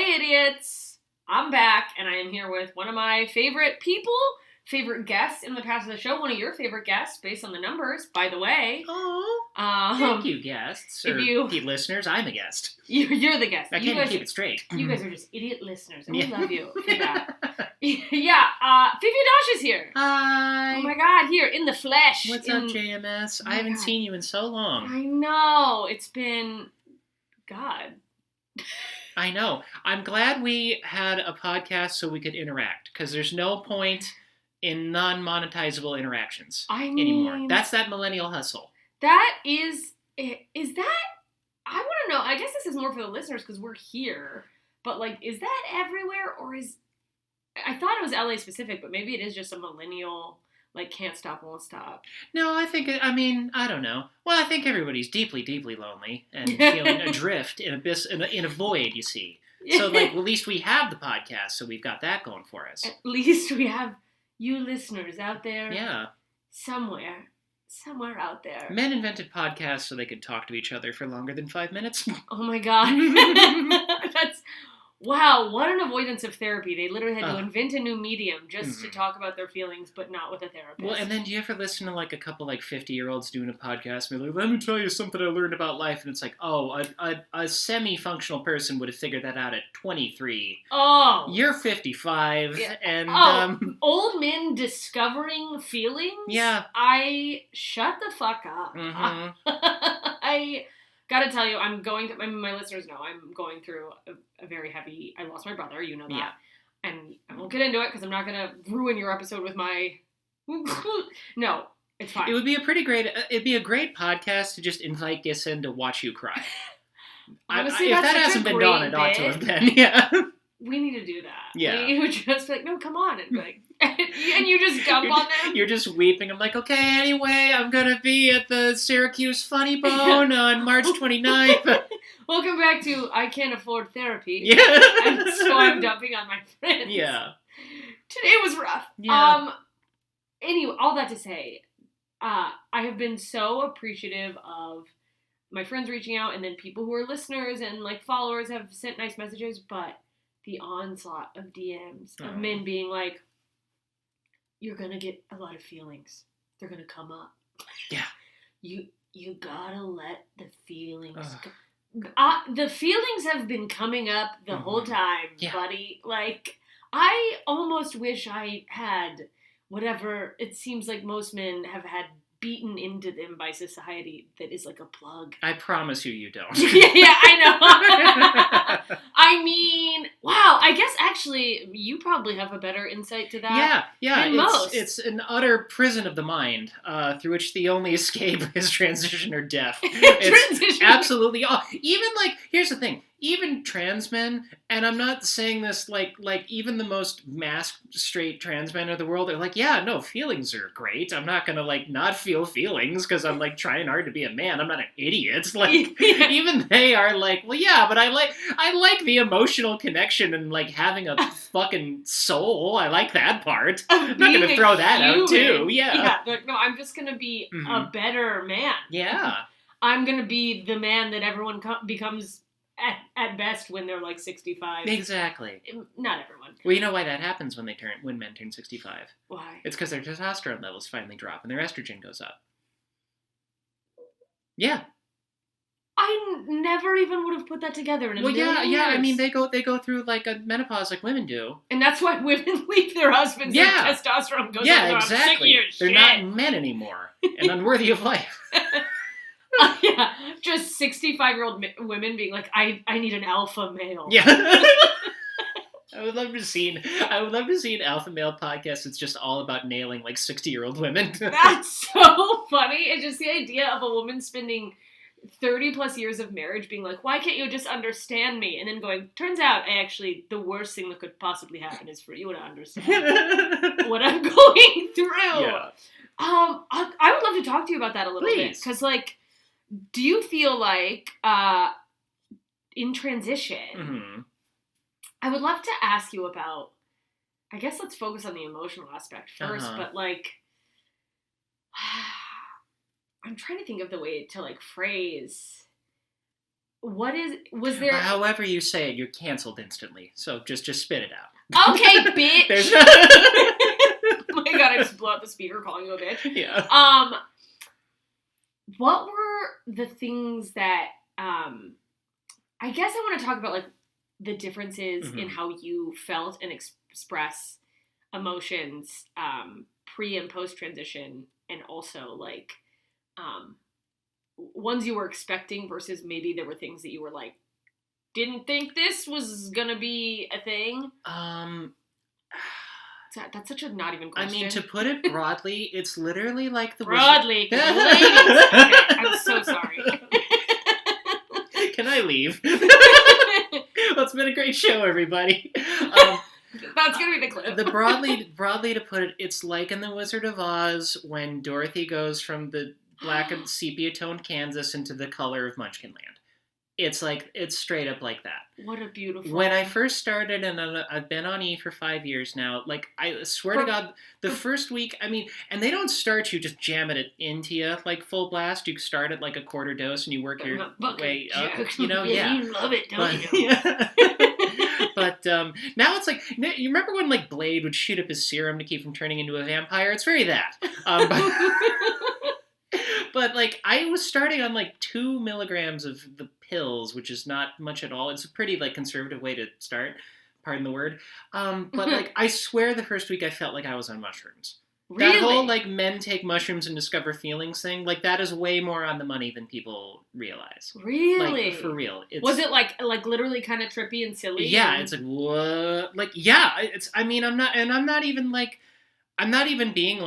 Hey idiots! I'm back, and I am here with one of my favorite guests in the past of the show, one of your favorite guests, based on the numbers, by the way. Oh, thank you, guests. Or listeners, I'm a guest. You're the guest. I can't keep it straight. You guys are just idiot listeners, and we love you for that. Fifi Dosch is here. Hi. Oh my god, here, in the flesh. What's up, JMS? I haven't seen you in so long. I know. It's been... God... I know. I'm glad we had a podcast so we could interact, because there's no point in non-monetizable interactions anymore. That's that millennial hustle. That is that... I want to know, I guess this is more for the listeners because we're here, but like, is that everywhere, or is... I thought it was LA specific, but maybe it is just a millennial... Like, can't stop, won't stop. No, I don't know. Well, I think everybody's deeply, deeply lonely and feeling adrift in a void, you see. So, like, at least we have the podcast, so we've got that going for us. At least we have you listeners out there. Yeah. Somewhere out there. Men invented podcasts so they could talk to each other for longer than 5 minutes. Oh my god. Wow, what an avoidance of therapy. They literally had to invent a new medium just to talk about their feelings, but not with a therapist. Well, and then do you ever listen to, like, a couple, like, 50-year-olds doing a podcast and be like, let me tell you something I learned about life, and it's like, oh, a semi-functional person would have figured that out at 23. Oh! You're 55, and... old men discovering feelings? Yeah. Shut the fuck up. Mm-hmm. I gotta tell you, I'm going through, my listeners know, I'm going through a very heavy, I lost my brother, you know that. Yeah. And I won't get into it because I'm not gonna ruin your episode with my, no, it's fine. It'd be a great podcast to just invite guests in to watch you cry. Honestly, if that hasn't been done, it ought to have been, yeah. We need to do that. Yeah. We would just be like, no, come on, and be like, and you just dump on them. You're just weeping. I'm like, okay, anyway, I'm going to be at the Syracuse Funny Bone on March 29th. Welcome back to I Can't Afford Therapy. Yeah. And so I'm dumping on my friends. Yeah. Today was rough. Yeah. Anyway, all that to say, I have been so appreciative of my friends reaching out, and then people who are listeners and like followers have sent nice messages, but the onslaught of DMs of men being like, you're gonna get a lot of feelings. They're gonna come up. Yeah. You gotta let the feelings go. The feelings have been coming up the whole time, buddy. Like, I almost wish I had whatever it seems like most men have had beaten into them by society that is like a plug. I promise you don't. Yeah, I know. I mean, wow, I guess actually you probably have a better insight to that than most. It's an utter prison of the mind through which the only escape is transition or death. It's absolutely all. Even, like, here's the thing. Even trans men, and I'm not saying this like even the most masked straight trans men of the world are like, yeah, no, feelings are great. I'm not gonna like not feel feelings because I'm like trying hard to be a man. I'm not an idiot. Like even they are like, well, yeah, but I like the emotional connection and like having a fucking soul. I like that part. I'm not gonna throw that out too. Yeah. Like, no, I'm just gonna be a better man. Yeah. I'm gonna be the man that everyone becomes. At best, when they're like 65. Exactly. Not everyone. Well, you know why that happens when men turn 65? Why? It's because their testosterone levels finally drop and their estrogen goes up. Yeah. I never even would have put that together in a million years. I mean, they go through like a menopause like women do. And that's why women leave their husbands and testosterone goes up. Yeah, exactly. They're not men anymore and unworthy of life. Yeah, just 65-year-old women being like, I need an alpha male. Yeah. I would love to see an alpha male podcast that's just all about nailing like 60-year-old women. That's so funny. It's just the idea of a woman spending 30 plus years of marriage being like, why can't you just understand me? And then going, turns out actually the worst thing that could possibly happen is for you to understand what I'm going through. Yeah. I would love to talk to you about that a little bit. Because like, do you feel like, in transition, I would love to ask you about, I guess let's focus on the emotional aspect first, but like, I'm trying to think of the way to like phrase was there... However you say it, you're canceled instantly. So just spit it out. Okay, bitch! There's Oh my god, I just blew out the speaker calling you a bitch. Yeah. What were the things that, I guess I want to talk about, like, the differences in how you felt and express emotions, pre and post transition, and also, like, ones you were expecting versus maybe there were things that you were like, didn't think this was gonna be a thing. That's such a not even question. I mean, to put it broadly, it's literally like the broadly. Ladies. Okay, I'm so sorry. Can I leave? Well, it's been a great show, everybody. That's gonna be the clip. The broadly to put it, it's like in The Wizard of Oz when Dorothy goes from the black and sepia-toned Kansas into the color of Munchkin Land. It's like, it's straight up like that. What a beautiful... When I first started, and I've been on E for 5 years now, like, I swear to God, the first week, I mean, and they don't start you just jamming it into you, like, full blast. You start at, like, a quarter dose, and you work your way up, you know? Yeah. You love it, don't you? Yeah. But now it's like, you remember when, like, Blade would shoot up his serum to keep from turning into a vampire? It's very that. But, like, I was starting on, like, 2 milligrams of the pills, which is not much at all. It's a pretty, like, conservative way to start. Pardon the word. But, like, I swear the first week I felt like I was on mushrooms. Really? That whole, like, men take mushrooms and discover feelings thing, like, that is way more on the money than people realize. Really? Like, for real. Was it, like literally kind of trippy and silly? Yeah, it's like, what? Like, yeah, I mean, I'm not even being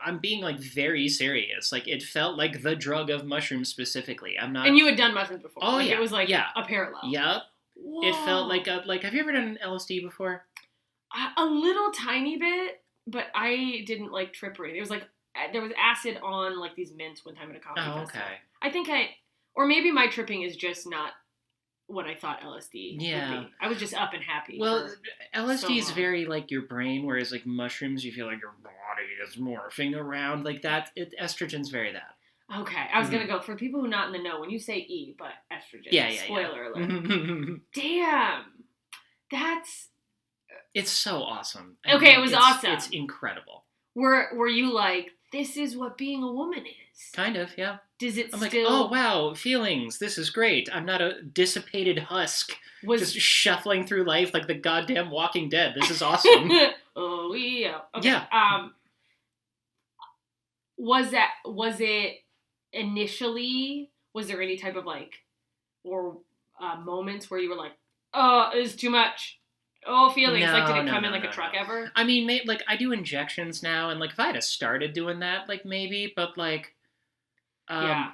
I'm being like very serious. Like, it felt like the drug of mushrooms specifically. I'm not. And you had done mushrooms before. Oh, like, yeah. It was like yeah. a parallel. Yep. Whoa. It felt like have you ever done LSD before? A little tiny bit, but I didn't like trip or anything. It was like, there was acid on like these mints one time at a comedy festival. Okay. I think or maybe my tripping is just not what I thought LSD would be. I was just up and happy. Well, LSD is very like your brain, whereas like mushrooms, you feel like your body is morphing around like that. Estrogen's very that. Okay, I was gonna go for people who are not in the know. When you say E, but estrogen. Yeah. Spoiler alert. Damn, that's. It's so awesome. Okay, it was awesome. It's incredible. Were you like, this is what being a woman is? Kind of, yeah. Does it I'm still... like, oh, wow, feelings. This is great. I'm not a dissipated husk just shuffling through life like the goddamn Walking Dead. This is awesome. Oh, yeah. Okay. Yeah. Was it initially, was there any type of like, or moments where you were like, oh, it was too much? Oh, feelings. No, like, did it come no, in like a truck ever? I mean, like, I do injections now, and like, if I had started doing that, like, maybe, but like, yeah.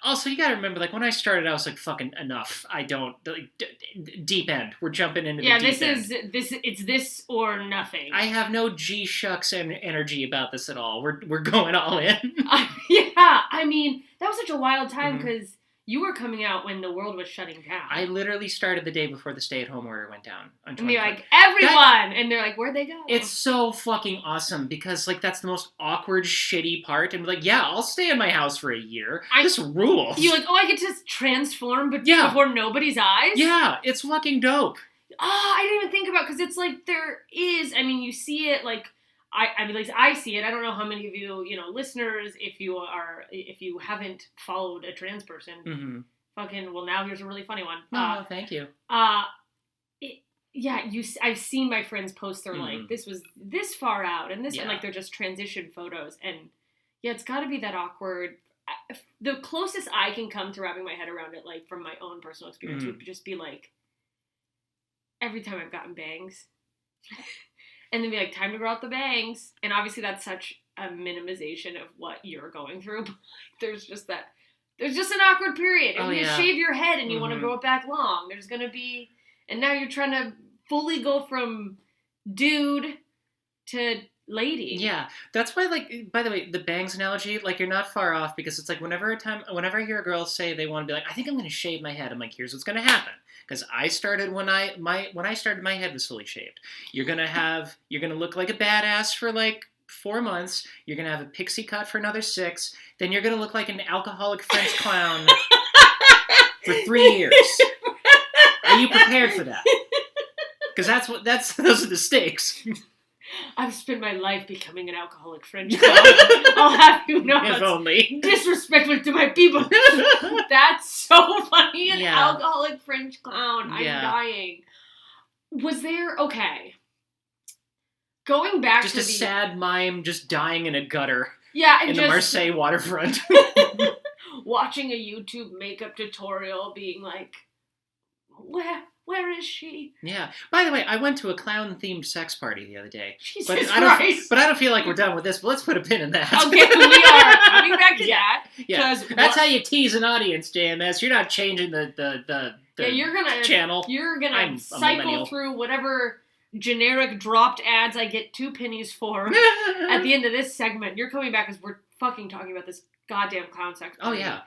Also, you gotta remember, like, when I started, I was like, fucking enough. I don't, like, deep end. We're jumping into the deep end. It's this or nothing. I have no G-shucks energy about this at all. We're going all in. Yeah, I mean, that was such a wild time, because you were coming out when the world was shutting down. I literally started the day before the stay-at-home order went down. And they're like, everyone! And they're like, where'd they go? It's so fucking awesome, because, like, that's the most awkward, shitty part. And, like, yeah, I'll stay in my house for a year. This rules. You're like, oh, I get to transform before nobody's eyes? Yeah, it's fucking dope. Oh, I didn't even think about, because it's like, there is, I mean, you see it, like, I mean, at least I see it. I don't know how many of you, listeners, if you haven't followed a trans person, fucking, well, now here's a really funny one. Oh, thank you. I've seen my friends post their, like, this was this far out, and this, and, like, they're just transition photos, and, yeah, it's gotta be that awkward. The closest I can come to wrapping my head around it, like, from my own personal experience, would just be, like, every time I've gotten bangs, and then be like, time to grow out the bangs. And obviously that's such a minimization of what you're going through. There's just an awkward period. And you shave your head and you want to grow it back long. There's going to be, and now you're trying to fully go from dude to lady. Yeah. That's why, like, by the way, the bangs analogy, like, you're not far off, because it's like whenever I hear a girl say they want to be like, I think I'm going to shave my head, I'm like, here's what's going to happen. Because I started when I started, my head was fully shaved. You're gonna look like a badass for like 4 months. You're gonna have a pixie cut for another 6. Then you're gonna look like an alcoholic French clown for 3 years. Are you prepared for that? Because those are the stakes. I've spent my life becoming an alcoholic French clown. I'll have you know, if only disrespectful to my people. That's so funny. An alcoholic French clown. I'm dying. Was there going back just to a sad mime just dying in a gutter? Yeah, and in the Marseille waterfront. Watching a YouTube makeup tutorial, being like, Where is she? Yeah. By the way, I went to a clown-themed sex party the other day. Jesus Christ. But I don't feel like we're done with this, but let's put a pin in that. Okay, we are coming back to that. Yeah. That's how you tease an audience, JMS. You're not changing the you're gonna, channel. You're going to cycle through whatever generic dropped ads I get 2 pennies for at the end of this segment. You're coming back because we're fucking talking about this goddamn clown sex party. Oh, yeah.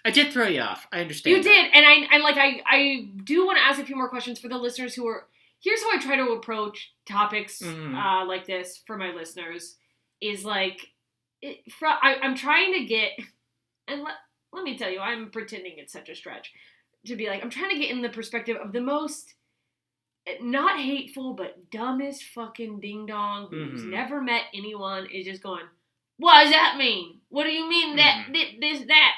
I did throw you off. I understand. You did, and I do want to ask a few more questions for the listeners who are. Here's how I try to approach topics like this for my listeners. Is like, I'm trying to get, and let me tell you, I'm pretending it's such a stretch to be like, I'm trying to get in the perspective of the most, not hateful, but dumbest fucking ding dong who's never met anyone is just going, what does that mean? What do you mean that that?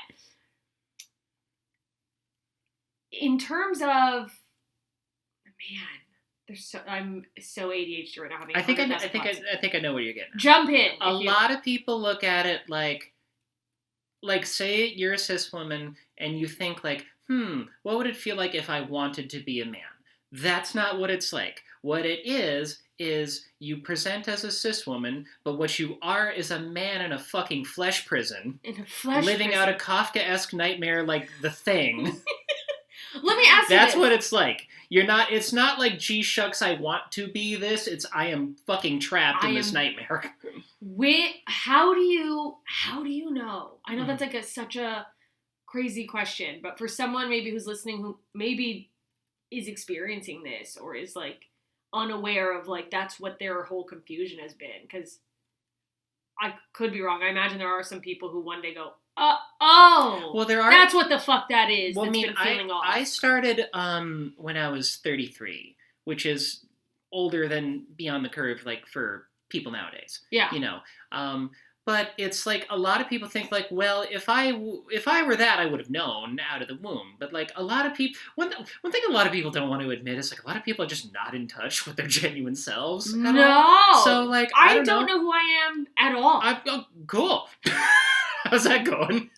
In terms of, I'm so ADHD right now. I think I know what you're getting at. Jump in. A lot of people look at it like say you're a cis woman and you think like, what would it feel like if I wanted to be a man? That's not what it's like. What it is you present as a cis woman, but what you are is a man in a fucking flesh prison. Living out a Kafka-esque nightmare like The Thing. Let me ask you That's what it's like. It's not like, gee shucks, I want to be this. I am fucking trapped in this nightmare. How do you know? I know that's like such a crazy question, but for someone maybe who's listening who maybe is experiencing this or is like unaware of like that's what their whole confusion has been, because I could be wrong. I imagine there are some people who one day go, well, there are. That's what the fuck that is. Well, I started when I was 33, which is older than Beyond the Curve, like for people nowadays. Yeah. You know, but it's like a lot of people think like, well, if I were that, I would have known out of the womb. But like a lot of people, one thing a lot of people don't want to admit is like a lot of people are just not in touch with their genuine selves. No. So like I don't know who I am at all. Cool. How's that going?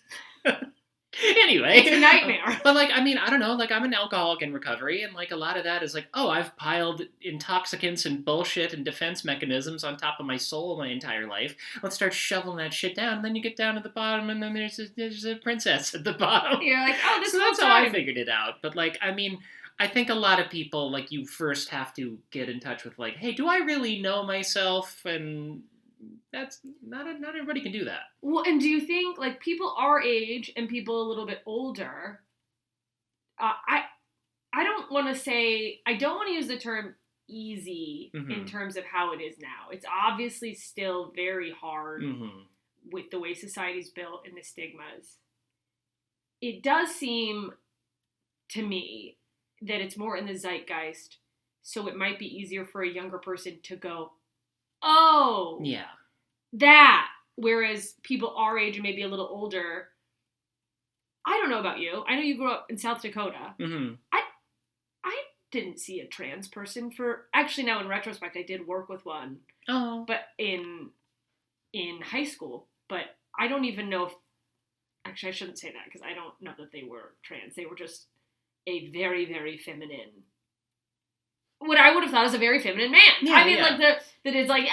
Anyway. It's a nightmare. But like, I mean, I don't know, like I'm an alcoholic in recovery, and like a lot of that is like, oh, I've piled intoxicants and bullshit and defense mechanisms on top of my soul my entire life. Let's start shoveling that shit down, and then you get down to the bottom, and then there's a princess at the bottom. You're like, oh, this so that's how I figured it out. But like, I mean, I think a lot of people, like, you first have to get in touch with like, hey, do I really know myself? And that's not everybody can do that. Well, and do you think like people our age and people a little bit older? I don't want to use the term easy in terms of how it is now. It's obviously still very hard with the way society's built and the stigmas. It does seem to me that it's more in the zeitgeist, so it might be easier for a younger person to go, oh, yeah, that. Whereas people our age and maybe a little older, I don't know about you. I know you grew up in South Dakota. I didn't see a trans person for, actually now in retrospect, I did work with one. Oh. But in high school. But I don't even know if, actually I shouldn't say that because I don't know that they were trans. They were just a very, very feminine, what I would have thought is a very feminine man. Yeah, I mean, like, that it's like,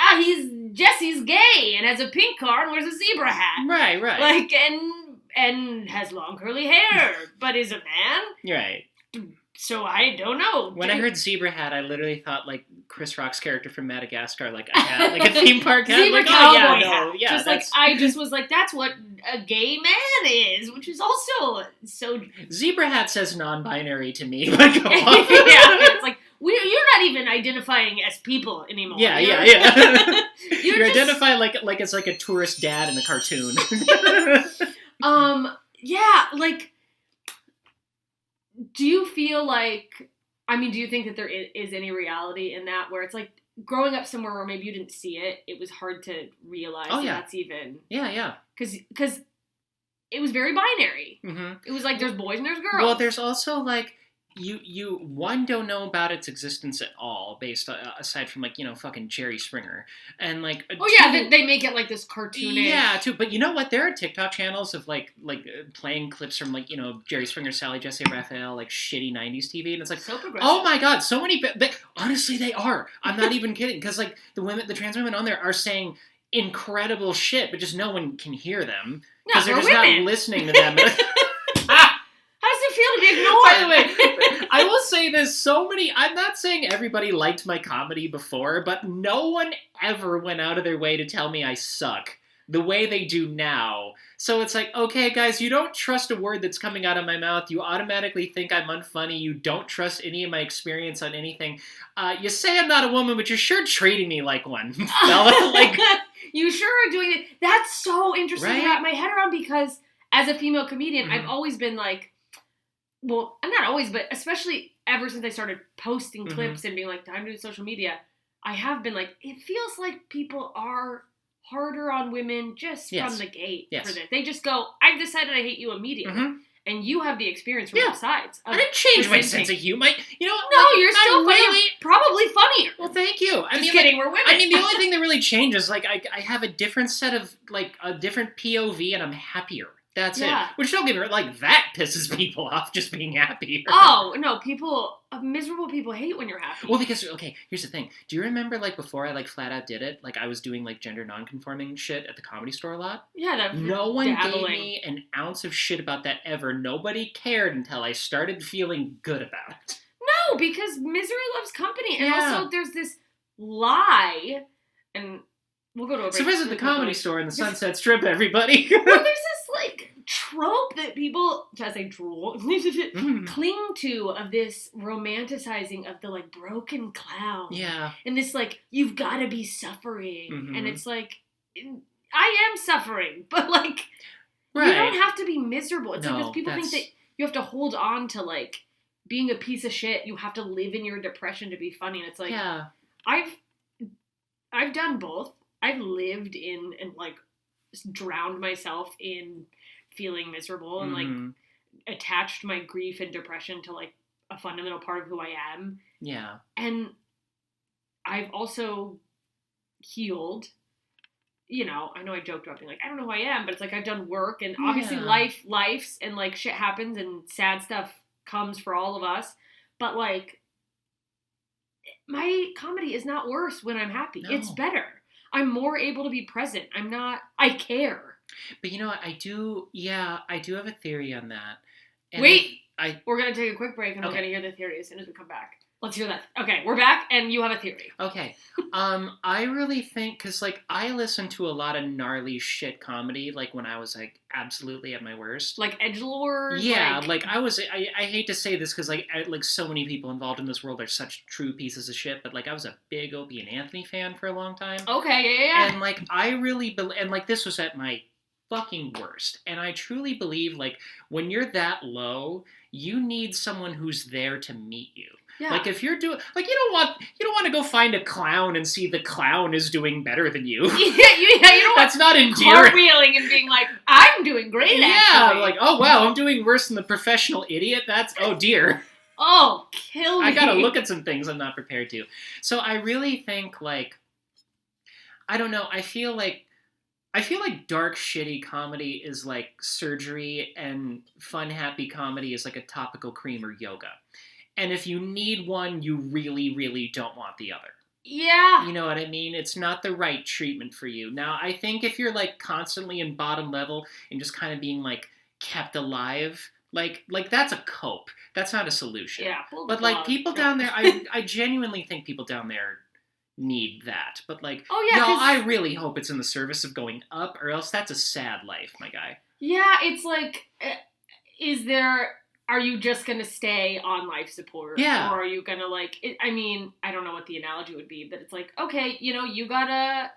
Jesse's gay and has a pink car and wears a zebra hat. Right. Like, and has long curly hair, but is a man. Right. So I don't know. When I heard zebra hat, I literally thought, like, Chris Rock's character from Madagascar, like a hat, like a theme park hat. Zebra like, cowboy hat. Yeah, just like, I just was like, that's what a gay man is, which is also so... Zebra hat says non-binary to me, but go on. Yeah, it's like, you're not even identifying as people anymore. Yeah. You identify like it's like a tourist dad in a cartoon. Yeah, like, do you feel like, I mean, do you think that there is any reality in that where it's like growing up somewhere where maybe you didn't see it, it was hard to realize that's even... Yeah. Because it was very binary. Mm-hmm. It was like there's boys and there's girls. Well, there's also like, you don't know about its existence at all, based aside from like, fucking Jerry Springer, and like they make it like this cartoonish. Too. But you know what? There are TikTok channels of like playing clips from like Jerry Springer, Sally Jesse Raphael, like shitty '90s TV, and it's like, so progressive. Oh my god, so many. Honestly, they are. I'm not even kidding, because like the trans women on there are saying incredible shit, but just no one can hear them because they're just not listening to them. How does it feel to be ignored? By the way, I will say this, I'm not saying everybody liked my comedy before, but no one ever went out of their way to tell me I suck the way they do now. So it's like, okay, guys, you don't trust a word that's coming out of my mouth. You automatically think I'm unfunny. You don't trust any of my experience on anything. You say I'm not a woman, but you're sure treating me like one. Fella. Like, you sure are doing it. That's so interesting to wrap my head around, because as a female comedian, I've always been like, well, not always, but especially ever since I started posting clips and being like, time to do social media, I have been like, it feels like people are harder on women just from the gate for this. They just go, I've decided I hate you immediately. And you have the experience from both sides. I didn't change my sense of humor. No, you're still funny. Probably funnier. Well, thank you. Just kidding, we're women. I mean, the only thing that really changes, like, I have a different set of, like, a different POV, and I'm happier. That's it. Which, don't get me wrong, like, that pisses people off, just being happier. Oh, no, miserable people hate when you're happy. Well, because, okay, here's the thing. Do you remember, like, before I, like, flat out did it, like, I was doing, like, gender non-conforming shit at the Comedy Store a lot? Yeah, no one gave me an ounce of shit about that ever. Nobody cared until I started feeling good about it. No, because misery loves company. And also, there's this lie, and we'll go to a break. So visit the Comedy Store in the Sunset Strip, everybody. Well, there's this, like, trope that people, as I drool, cling to, of this romanticizing of the, like, broken clown. Yeah. And this, like, you've got to be suffering. And it's like, I am suffering, but, like, you don't have to be miserable. It's like, because people think that you have to hold on to, like, being a piece of shit. You have to live in your depression to be funny. And it's like, I've done both. I've lived in and, like, drowned myself in feeling miserable and, like, attached my grief and depression to, like, a fundamental part of who I am. Yeah. And I've also healed. I know I joked about being like, I don't know who I am, but it's like I've done work, and obviously life's, and, like, shit happens and sad stuff comes for all of us. But, like, my comedy is not worse when I'm happy. No. It's better. I'm more able to be present. I care. But you know what? I do have a theory on that. And wait! We're going to take a quick break, and we're going to hear the theory as soon as we come back. Let's hear that. Okay, we're back, and you have a theory. Okay. I really think, because, like, I listened to a lot of gnarly shit comedy, like, when I was, like, absolutely at my worst. Like edgelord? Yeah, like I hate to say this, because, like, so many people involved in this world are such true pieces of shit, but, like, I was a big Opie and Anthony fan for a long time. Okay, yeah. And, like, I really, and, like, this was at my fucking worst. And I truly believe, like, when you're that low, you need someone who's there to meet you. Yeah. Like, if you're doing, like, you don't want to go find a clown and see the clown is doing better than you. You don't That's not endearing. Cartwheeling and being like, I'm doing great, actually. Like, oh wow, I'm doing worse than the professional idiot. That's, oh dear. Oh, kill me. I gotta look at some things I'm not prepared to. So I really think, like, I don't know, I feel like dark, shitty comedy is like surgery, and fun, happy comedy is like a topical cream or yoga. And if you need one, you really, really don't want the other. Yeah. You know what I mean? It's not the right treatment for you. Now, I think if you're, like, constantly in bottom level and just kind of being, like, kept alive, like that's a cope. That's not a solution. Yeah. But, like, people down there, I genuinely think people down there need that. But, like, I really hope it's in the service of going up, or else that's a sad life, my guy. Yeah, it's like, is there are you just going to stay on life support? Yeah. Or are you going to, like, I mean, I don't know what the analogy would be, but it's like, okay, you know, you gotta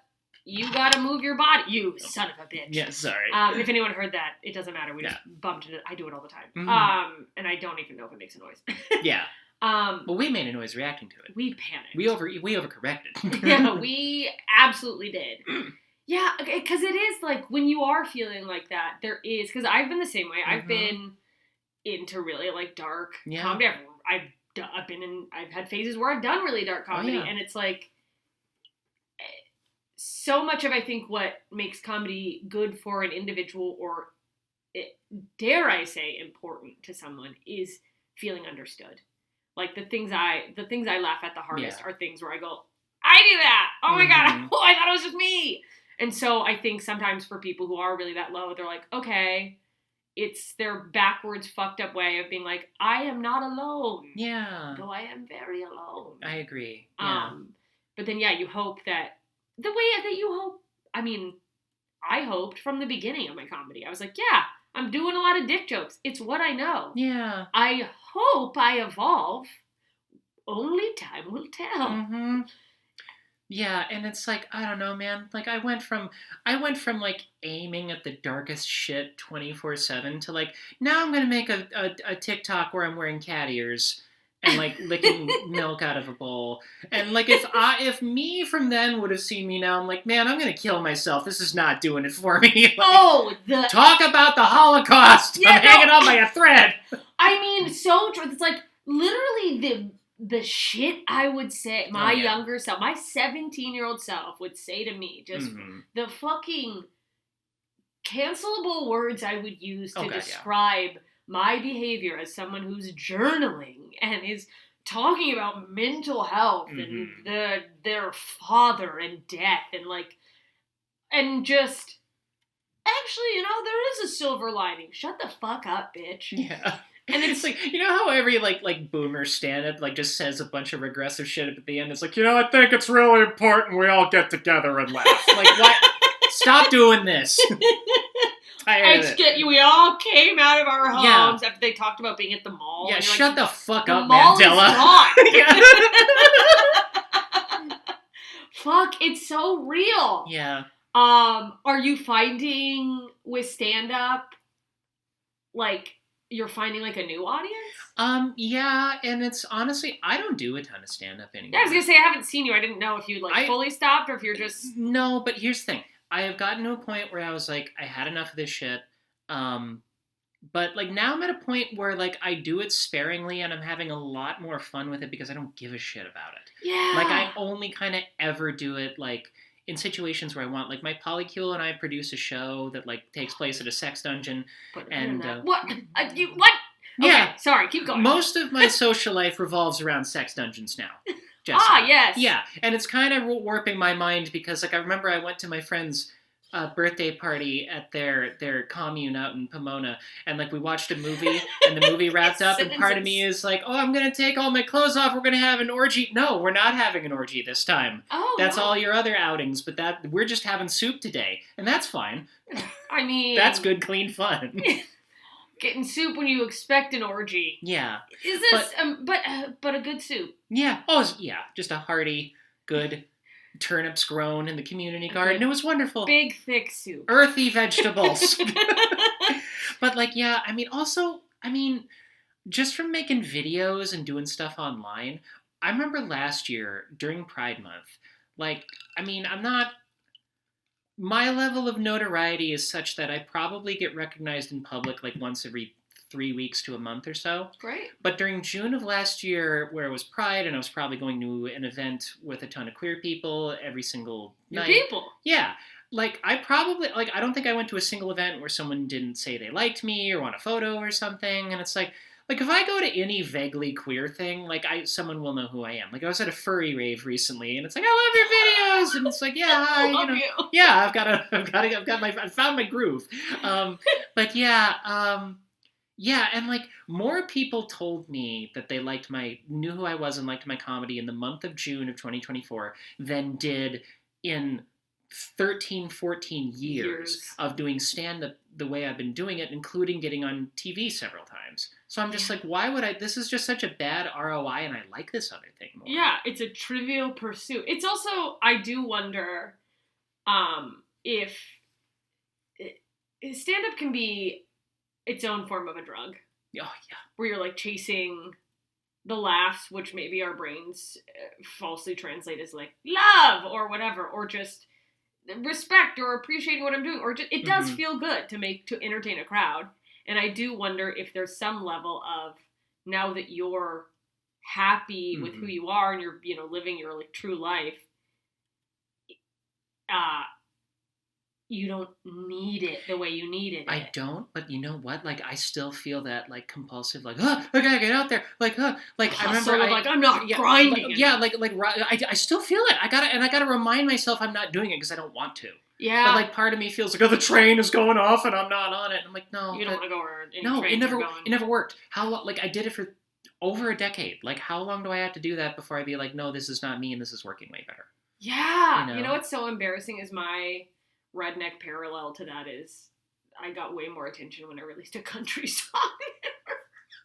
move your body. You son of a bitch. Yeah, sorry. If anyone heard that, it doesn't matter. We just bumped it. I do it all the time. Mm-hmm. And I don't even know if it makes a noise. Yeah. Well, we made a noise reacting to it. We panicked. We overcorrected. Yeah, we absolutely did. Yeah, because it is, like, when you are feeling like that, there is, because I've been the same way. I've been into really, like, dark comedy. I've had phases where I've done really dark comedy, and it's like, so much of, I think, what makes comedy good for an individual, or dare I say important to someone, is feeling understood. Like, the things I laugh at the hardest are things where I go, I do that! Oh my god, I thought it was just me! And so I think sometimes for people who are really that low, they're like, okay, it's their backwards, fucked up way of being like, I am not alone. Yeah. Though I am very alone. I agree. Yeah. But then, you hope that the way that you hope, I mean, I hoped from the beginning of my comedy. I was like, yeah, I'm doing a lot of dick jokes. It's what I know. Yeah. I hope I evolve. Only time will tell. Mm-hmm. Yeah, and it's like, I don't know, man. Like, I went from like aiming at the darkest shit 24/7 to like, now I'm gonna make a TikTok where I'm wearing cat ears and like licking milk out of a bowl. And like, if me from then would have seen me now, I'm like, man, I'm gonna kill myself. This is not doing it for me. Like, talk about the Holocaust. Yeah, I'm hanging on by a thread. I mean, so true. It's like literally the shit I would say, my younger self, my 17-year-old self would say to me, just the fucking cancelable words I would use to describe my behavior as someone who's journaling and is talking about mental health and their father and death and like, and just, actually, you know, there is a silver lining. Shut the fuck up, bitch. Yeah. And it's like, you know how every like boomer stand-up like just says a bunch of regressive shit at the end? It's like, you know, I think it's really important we all get together and laugh. Like, what? Stop doing this. We all came out of our homes after they talked about being at the mall. Yeah, shut the fuck up, Mandela. Fuck, it's so real. Yeah. Are you finding with stand-up, like, you're finding, like, a new audience? Yeah, and it's, honestly, I don't do a ton of stand-up anymore. Yeah, I was gonna say, I haven't seen you. I didn't know if you, like, fully stopped, or if you're just... No, but here's the thing. I have gotten to a point where I was like, I had enough of this shit, but, like, now I'm at a point where, like, I do it sparingly, and I'm having a lot more fun with it because I don't give a shit about it. Yeah! Like, I only kind of ever do it, like, in situations where I want, like, my Polycule and I produce a show that, like, takes place at a sex dungeon, and... What? What? Yeah. Okay, sorry, keep going. Most of my social life revolves around sex dungeons now. Jessica. Yes. Yeah, and it's kind of warping my mind because, like, I remember I went to my friend's birthday party at their commune out in Pomona, and, like, we watched a movie, and the movie wrapped up, and part of me is like, oh, I'm gonna take all my clothes off, we're gonna have an orgy. No, we're not having an orgy this time. Oh, that's all your other outings, but we're just having soup today, and that's fine. I mean... That's good, clean fun. Getting soup when you expect an orgy. Yeah. Is this, but a good soup? Yeah. Oh, yeah, just a hearty, good... turnips grown in the community garden. It was wonderful. Big, thick soup. Earthy vegetables. But, like, yeah, I mean, just from making videos and doing stuff online, I remember last year, during Pride Month, like, I mean, my level of notoriety is such that I probably get recognized in public, like, once every 3 weeks to a month or so. Great. But during June of last year, where it was Pride, and I was probably going to an event with a ton of queer people every single night. People? Yeah. Like, I don't think I went to a single event where someone didn't say they liked me or want a photo or something, and it's like, if I go to any vaguely queer thing, like, someone will know who I am. Like, I was at a furry rave recently, and it's like, I love your videos, and it's like, yeah, hi, I love you. Yeah, I've found my groove. But yeah, yeah, and, like, more people told me that they knew who I was and liked my comedy in the month of June of 2024 than did in 13, 14 years of doing stand-up the way I've been doing it, including getting on TV several times. So I'm just like, why would I? This is just such a bad ROI, and I like this other thing more. Yeah, it's a trivial pursuit. It's also, I do wonder if stand-up can be its own form of a drug. Oh, yeah. Where you're like chasing the laughs, which maybe our brains falsely translate as like love or whatever, or just respect or appreciating what I'm doing, or just, it does feel good to entertain a crowd. And I do wonder if there's some level of, now that you're happy with who you are and you're, you know, living your like true life, you don't need it the way you needed it. I don't, but you know what? Like, I still feel that, like, compulsive, like, I gotta get out there. Like, like, I remember, like, I'm not grinding. I still feel it. I gotta remind myself I'm not doing it because I don't want to. Yeah. But, like, part of me feels like, the train is going off and I'm not on it. And I'm like, no. You don't want to go where it never worked. I did it for over a decade. Like, how long do I have to do that before I be like, no, this is not me and this is working way better? Yeah. You know what's so embarrassing is my redneck parallel to that is I got way more attention when I released a country song.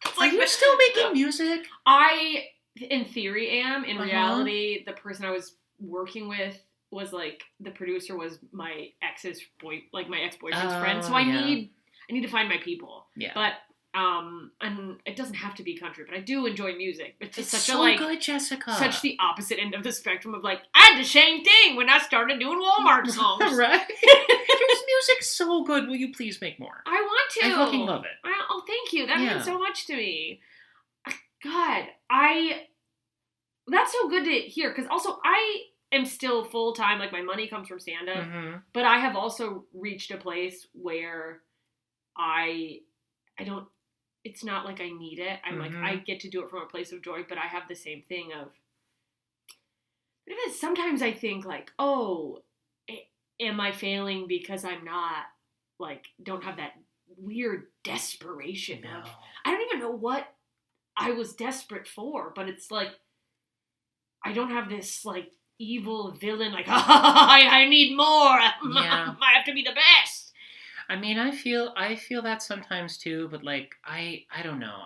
It's like, are you still making music? I, in theory, am. In reality, the person I was working with was like, the producer was my ex-boyfriend's friend. So I need to find my people. Yeah. But and it doesn't have to be country, but I do enjoy music. It's just such so a like good, Jessica. Such the opposite end of the spectrum of like, I had the same thing when I started doing Walmart songs. Right? Your music's so good. Will you please make more? I want to. I fucking love it. Oh, thank you. That means so much to me. God, that's so good to hear, because also I am still full-time, like my money comes from stand-up, but I have also reached a place where I don't, it's not like I need it. I'm like, I get to do it from a place of joy, but I have the same thing of, sometimes I think like, oh, am I failing because I'm not, like, don't have that weird desperation of, I don't even know what I was desperate for, but it's like, I don't have this, like, evil villain, like, I need more, I have to be the best. I mean, I feel that sometimes too, but like, I don't know.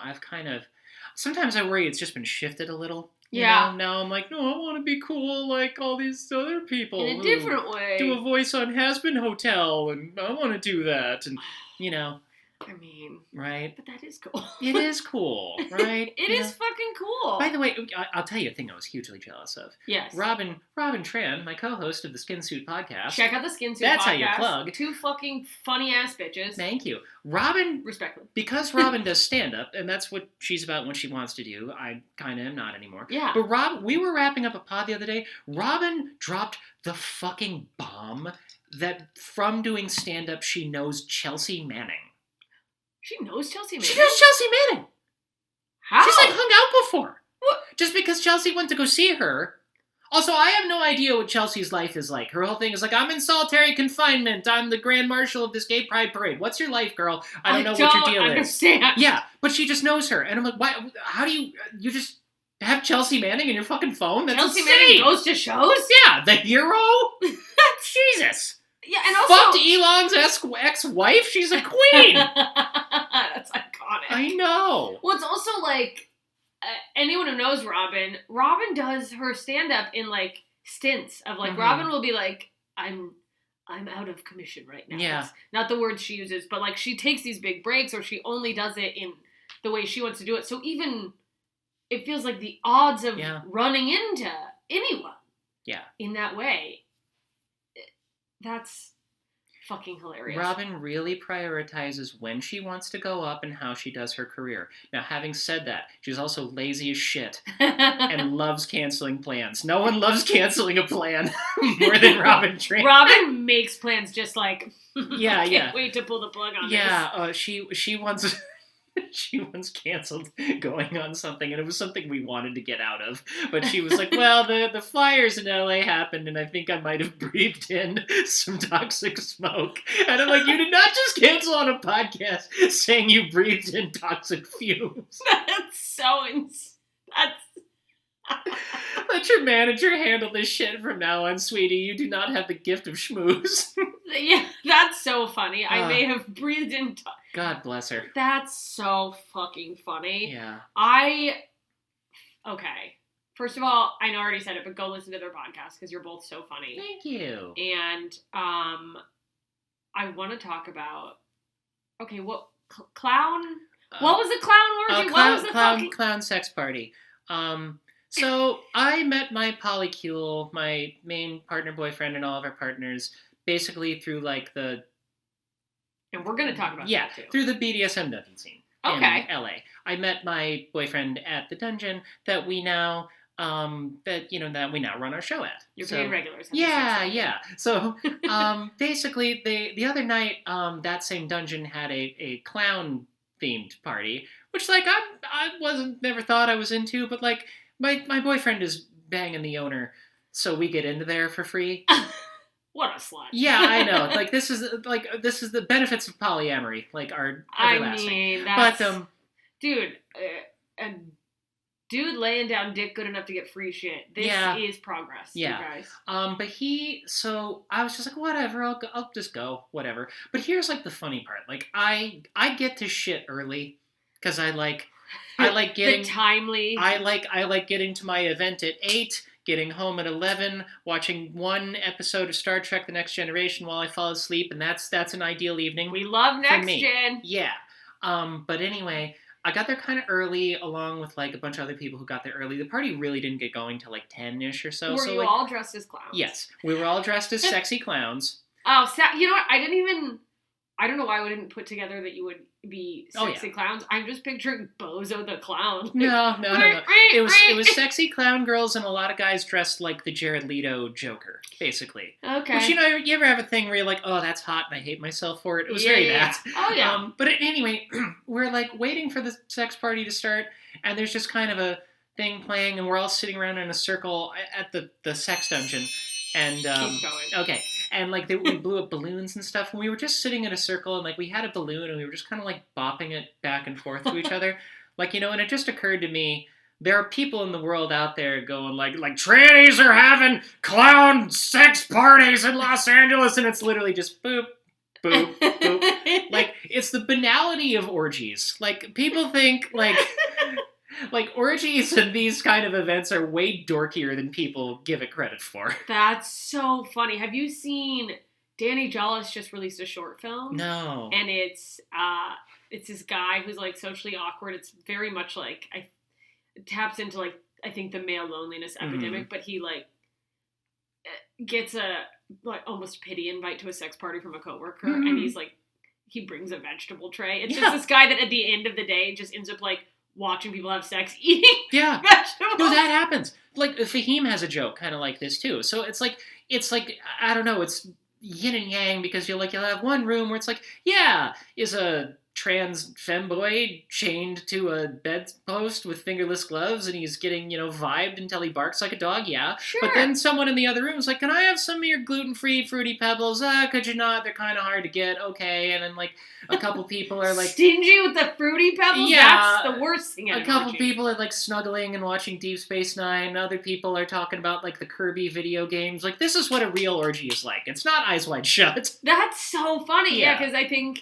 Sometimes I worry it's just been shifted a little. You know? Now I'm like, no, I want to be cool like all these other people. In a different way. Do a voice on Has Been Hotel, and I want to do that, and, you know. I mean, right? But that is cool. It is cool, right? It is fucking cool. By the way, I'll tell you a thing I was hugely jealous of. Yes. Robin Tran, my co-host of the Skin Suit podcast. Check out the Skin Suit podcast. That's how you plug. Two fucking funny ass bitches. Thank you. Robin, respectfully. Because Robin does stand-up, and that's what she's about when she wants to do. I kind of am not anymore. Yeah. But we were wrapping up a pod the other day. Robin dropped the fucking bomb that from doing stand-up she knows Chelsea Manning. She knows Chelsea Manning? She knows Chelsea Manning. How? She's like hung out before. What? Just because Chelsea went to go see her. Also, I have no idea what Chelsea's life is like. Her whole thing is like, I'm in solitary confinement. I'm the grand marshal of this gay pride parade. What's your life, girl? I don't know what your deal understand. is. Yeah, but she just knows her. And I'm like, why? How do you just have Chelsea Manning in your fucking phone? That's Chelsea insane. Manning goes to shows? Yeah, the hero? Jesus. Yeah, and also... Fucked Elon's ex-wife? She's a queen! That's iconic. I know. Well, it's also like, anyone who knows Robin does her stand-up in, like, stints of, like, Robin will be like, I'm out of commission right now. Yeah. That's not the words she uses, but, like, she takes these big breaks, or she only does it in the way she wants to do it. So even, it feels like the odds of running into anyone in that way, that's fucking hilarious. Robin really prioritizes when she wants to go up and how she does her career. Now, having said that, she's also lazy as shit and loves canceling plans. No one loves canceling a plan more than Robin Tran. Robin makes plans just like, I can't wait to pull the plug on this. Yeah, she once... She once canceled going on something, and it was something we wanted to get out of. But she was like, well, the fires in LA happened, and I think I might have breathed in some toxic smoke. And I'm like, you did not just cancel on a podcast saying you breathed in toxic fumes. That's so Let your manager handle this shit from now on, sweetie. You do not have the gift of schmooze. Yeah, that's so funny. I may have breathed in... God bless her. That's so fucking funny. Yeah. Okay. First of all, I know I already said it, but go listen to their podcast because you're both so funny. Thank you. And I want to talk about... Okay, what... Clown... What was the clown orgy? What was the clown sex party. So I met my Polycule, my main partner boyfriend, and all of our partners basically through like the... And we're going to talk about that too. Through the BDSM dungeon scene in LA. I met my boyfriend at the dungeon that we now run our show at. You're paying regulars. Yeah. So basically the other night that same dungeon had a clown themed party, which like I never thought I was into, but like my boyfriend is banging the owner, so we get into there for free. What a slut. Yeah, I know. Like this is the benefits of polyamory, like are everlasting. I mean, that's... But dude, a dude laying down dick good enough to get free shit. This is progress, you guys. But so I was just like, whatever, I'll just go, whatever. But here's like the funny part. Like I get to shit early because I like getting the timely. I like getting to my event at 8, getting home at 11, watching one episode of Star Trek: The Next Generation while I fall asleep, and that's an ideal evening. We love Next Gen. Yeah. But anyway, I got there kind of early, along with like a bunch of other people who got there early. The party really didn't get going till like 10-ish or so. Were you all dressed as clowns? Yes, we were all dressed as sexy clowns. Oh, you know what? I don't know why we didn't put together that you would be sexy clowns. I'm just picturing Bozo the Clown. No. It was sexy clown girls and a lot of guys dressed like the Jared Leto Joker, basically. Okay. Which, you ever have a thing where you're like, oh, that's hot and I hate myself for it? It was very that. Oh, yeah. But anyway, we're like waiting for the sex party to start, and there's just kind of a thing playing, and we're all sitting around in a circle at the sex dungeon. And keep going. Okay, and like we blew up balloons and stuff, and we were just sitting in a circle, and like we had a balloon, and we were just kind of like bopping it back and forth to each other, like and it just occurred to me, there are people in the world out there going like trannies are having clown sex parties in Los Angeles, and it's literally just boop, boop, boop. Like it's the banality of orgies. Like people think like orgies and these kind of events are way dorkier than people give it credit for. That's so funny. Have you seen Danny Jollis just released a short film? No. And it's this guy who's like socially awkward. It's very much like it taps into like I think the male loneliness epidemic, but he like gets a like almost pity invite to a sex party from a coworker, and he's like he brings a vegetable tray. It's just this guy that at the end of the day just ends up like watching people have sex, eating vegetables. No, that happens. Like, Fahim has a joke kind of like this, too. So it's like, I don't know, it's yin and yang, because you'll have one room where it's like, is a trans femboy chained to a bedpost with fingerless gloves, and he's getting, vibed until he barks like a dog, Sure. But then someone in the other room is like, can I have some of your gluten-free Fruity Pebbles? Could you not? They're kind of hard to get. Okay. And then, like, a couple people are, like... Stingy with the Fruity Pebbles? Yeah. That's the worst thing A couple people are, like, snuggling and watching Deep Space Nine. Other people are talking about, like, the Kirby video games. Like, this is what a real orgy is like. It's not Eyes Wide Shut. That's so funny. Yeah, because I think...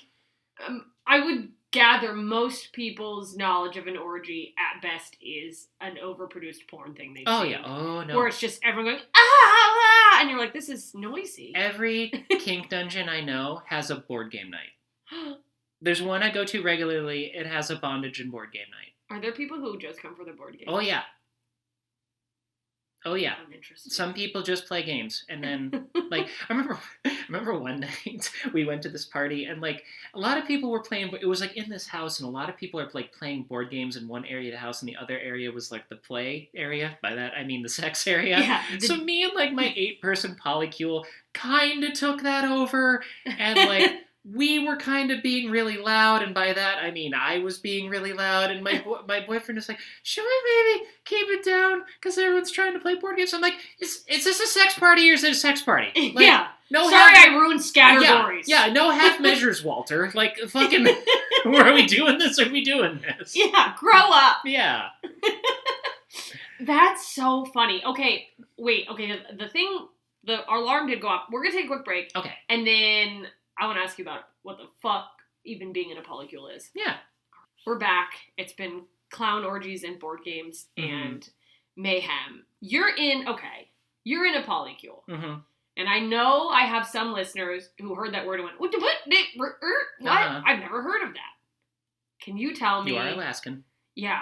I would gather most people's knowledge of an orgy at best is an overproduced porn thing they've seen. Yeah. Oh, no. Where it's just everyone going, ah, and you're like, this is noisy. Every kink dungeon I know has a board game night. There's one I go to regularly. It has a bondage and board game night. Are there people who just come for the board game? Oh, yeah. Oh, yeah. I'm interested. Some people just play games. And then, like, I remember one night we went to this party, and, like, a lot of people were playing, it was, like, in this house, and a lot of people are, like, playing board games in one area of the house, and the other area was, like, the play area. By that, I mean the sex area. Yeah. So me and, like, my 8-person Polycule kind of took that over, and, like... We were kind of being really loud, and by that I mean I was being really loud, and my boyfriend was like, should we maybe keep it down, because everyone's trying to play board games? I'm like, is this a sex party, or is it a sex party? Like, yeah. No. Sorry, I ruined Scattergories. Yeah, no half measures, Walter. Like, fucking, are we doing this, or are we doing this? Yeah, grow up. Yeah. That's so funny. Okay, wait. Okay, the alarm did go off. We're gonna take a quick break. Okay. And then I want to ask you about what the fuck even being in a polycule is. Yeah. We're back. It's been clown orgies and board games and mayhem. You're in a polycule. Mm-hmm. And I know I have some listeners who heard that word and went, what? I've never heard of that. Can you tell me? You are Alaskan. Yeah.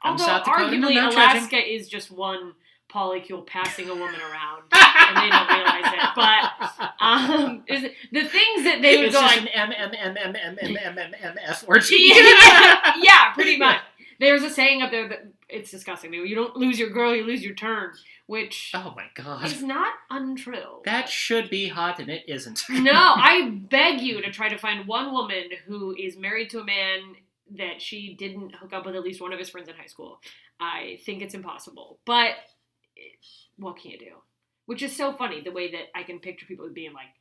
I'm Although South Dakota, arguably Alaska is just one polycule passing a woman around, and they don't realize it. But the things that they would go like MMF orgy. Yeah, pretty much. There's a saying up there that it's disgusting. You don't lose your girl, you lose your turn, which oh my god is not untrue. That should be hot, and it isn't. No, I beg you to try to find one woman who is married to a man that she didn't hook up with at least one of his friends in high school. I think it's impossible. But what can you do? Which is so funny, the way that I can picture people being like,